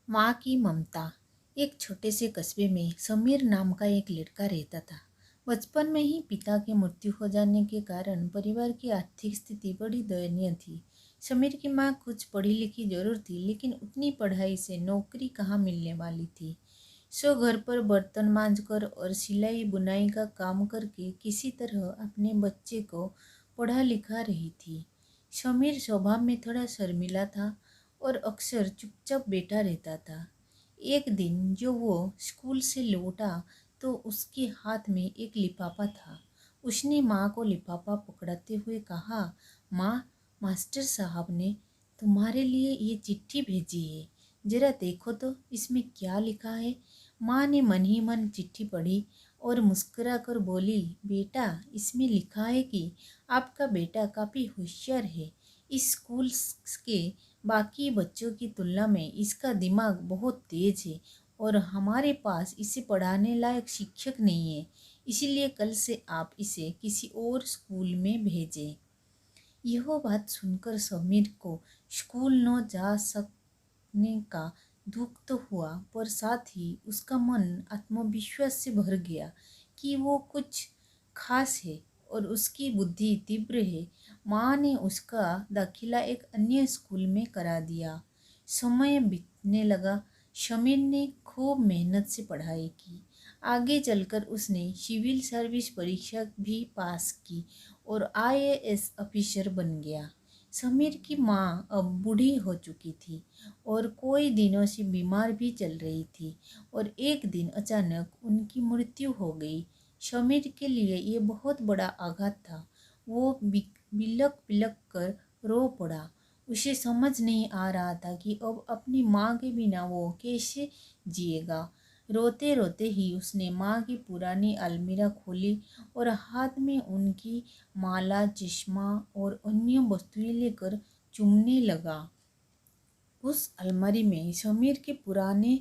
माँ की ममता। एक छोटे से कस्बे में समीर नाम का एक लड़का रहता था। बचपन में ही पिता की मृत्यु हो जाने के कारण परिवार की आर्थिक स्थिति बड़ी दयनीय थी। समीर की माँ कुछ पढ़ी लिखी जरूर थी, लेकिन उतनी पढ़ाई से नौकरी कहाँ मिलने वाली थी। सो घर पर बर्तन मांजकर और सिलाई बुनाई का काम करके किसी तरह अपने बच्चे को पढ़ा लिखा रही थी। समीर स्वभाव में थोड़ा शर्मिला था और अक्सर चुपचाप बैठा रहता था। एक दिन जो वो स्कूल से लौटा तो उसके हाथ में एक लिफाफा था। उसने माँ को लिफाफा पकड़ाते हुए कहा, माँ, मास्टर साहब ने तुम्हारे लिए ये चिट्ठी भेजी है, जरा देखो तो इसमें क्या लिखा है। माँ ने मन ही मन चिट्ठी पढ़ी और मुस्कुरा कर बोली, बेटा, इसमें लिखा है कि आपका बेटा काफ़ी होशियार है। इस स्कूल के बाकी बच्चों की तुलना में इसका दिमाग बहुत तेज है और हमारे पास इसे पढ़ाने लायक शिक्षक नहीं है, इसीलिए कल से आप इसे किसी और स्कूल में भेजें। यह बात सुनकर समीर को स्कूल न जा सकने का दुख तो हुआ, पर साथ ही उसका मन आत्मविश्वास से भर गया कि वो कुछ खास है और उसकी बुद्धि तीव्र है। माँ ने उसका दाखिला एक अन्य स्कूल में करा दिया। समय बीतने लगा। समीर ने खूब मेहनत से पढ़ाई की। आगे चलकर उसने सिविल सर्विस परीक्षा भी पास की और आईएएस ऑफिसर बन गया। समीर की माँ अब बूढ़ी हो चुकी थी और कई दिनों से बीमार भी चल रही थी और एक दिन अचानक उनकी मृत्यु हो गई। समीर के लिए ये बहुत बड़ा आघात था। वो बिलक बिलक कर रो पड़ा। उसे समझ नहीं आ रहा था कि अब अपनी माँ के बिना वो कैसे जिएगा। रोते रोते ही उसने माँ की पुरानी अलमीरा खोली और हाथ में उनकी माला, चश्मा और अन्य वस्तुएं लेकर चूमने लगा। उस अलमारी में समीर के पुराने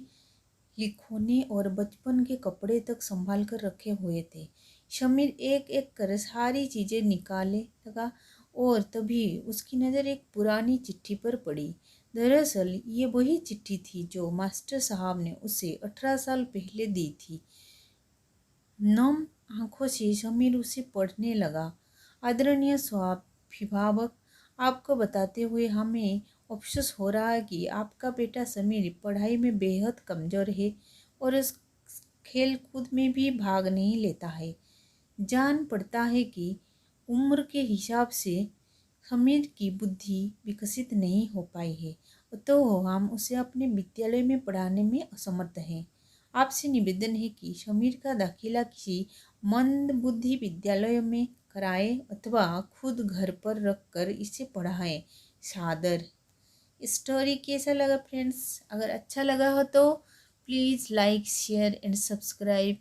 लिखोने और बचपन के कपड़े तक संभाल कर रखे हुए थे। समीर एक एक कर सारी चीज़ें निकाले लगा और तभी उसकी नज़र एक पुरानी चिट्ठी पर पड़ी। दरअसल ये वही चिट्ठी थी जो मास्टर साहब ने उसे 18 साल पहले दी थी। नम आंखों से समीर उसे पढ़ने लगा। आदरणीय स्वाभिभावक, आपको बताते हुए हमें अफसोस हो रहा है कि आपका बेटा समीर पढ़ाई में बेहद कमज़ोर है और इस खेल कूद में भी भाग नहीं लेता है। जान पड़ता है कि उम्र के हिसाब से समीर की बुद्धि विकसित नहीं हो पाई है, तो हम उसे अपने विद्यालय में पढ़ाने में असमर्थ हैं। आपसे निवेदन है कि समीर का दाखिला किसी मंद बुद्धि विद्यालय में कराएं अथवा खुद घर पर रखकर इसे पढ़ाएं। सादर। स्टोरी कैसा लगा फ्रेंड्स? अगर अच्छा लगा हो तो please like, share and subscribe.